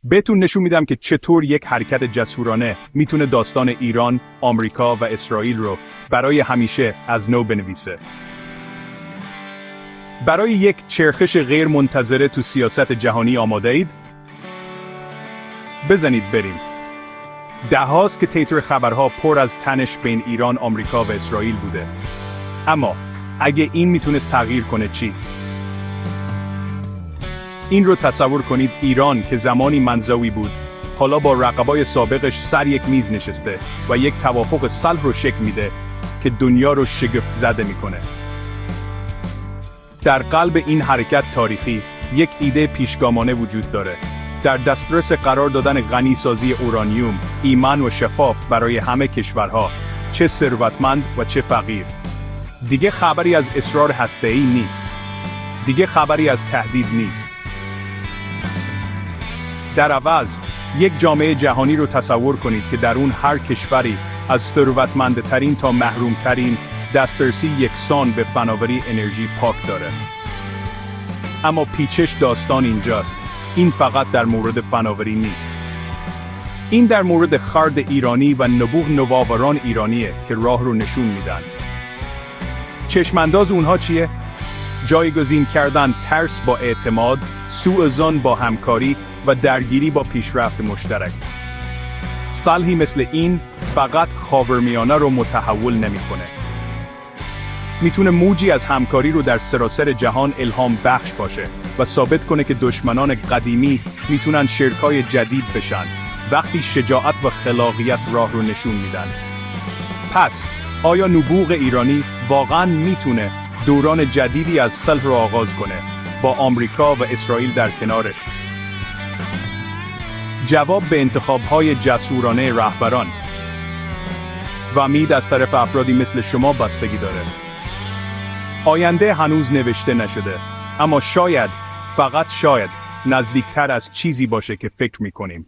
بهتون نشون میدم که چطور یک حرکت جسورانه میتونه داستان ایران، آمریکا و اسرائیل رو برای همیشه از نو بنویسه. برای یک چرخش غیر منتظره تو سیاست جهانی آماده اید؟ بزنید بریم. ده‌هاست که تیتر خبرها پر از تنش بین ایران، آمریکا و اسرائیل بوده. اما اگه این میتونست تغییر کنه چی؟ این رو تصور کنید ایران که زمانی منزوی بود، حالا با رقبای سابقش سر یک میز نشسته و یک توافق صلح رو شکل میده که دنیا رو شگفت زده میکنه. در قلب این حرکت تاریخی، یک ایده پیشگامانه وجود داره. در دسترس قرار دادن غنیسازی اورانیوم، ایمن و شفاف برای همه کشورها، چه ثروتمند و چه فقیر. دیگه خبری از اصرار هسته‌ای نیست. دیگه خبری از تهدید نیست. در عوض، یک جامعه جهانی رو تصور کنید که در اون هر کشوری از ثروتمندترین تا محرومترین دسترسی یکسان به فناوری انرژی پاک داره. اما پیچش داستان اینجاست. این فقط در مورد فناوری نیست. این در مورد خرد ایرانی و نبوغ نوآوران ایرانیه که راه رو نشون میدن. چشمانداز اونها چیه؟ جایگزین کردن ترس با اعتماد، سوء ظن با همکاری و درگیری با پیشرفت مشترک. صلحی مثل این فقط خاورمیانه رو متحول نمیکنه. میتونه موجی از همکاری رو در سراسر جهان الهام بخش باشه و ثابت کنه که دشمنان قدیمی میتونن شرکای جدید بشن وقتی شجاعت و خلاقیت راه رو نشون میدن. پس آیا نبوغ ایرانی واقعاً میتونه دوران جدیدی از صلح رو آغاز کنه با آمریکا و اسرائیل در کنارش؟ جواب به انتخاب‌های جسورانه رهبران و امید از طرف افرادی مثل شما بستگی داره. آینده هنوز نوشته نشده، اما شاید، فقط شاید، نزدیکتر از چیزی باشه که فکر می‌کنیم.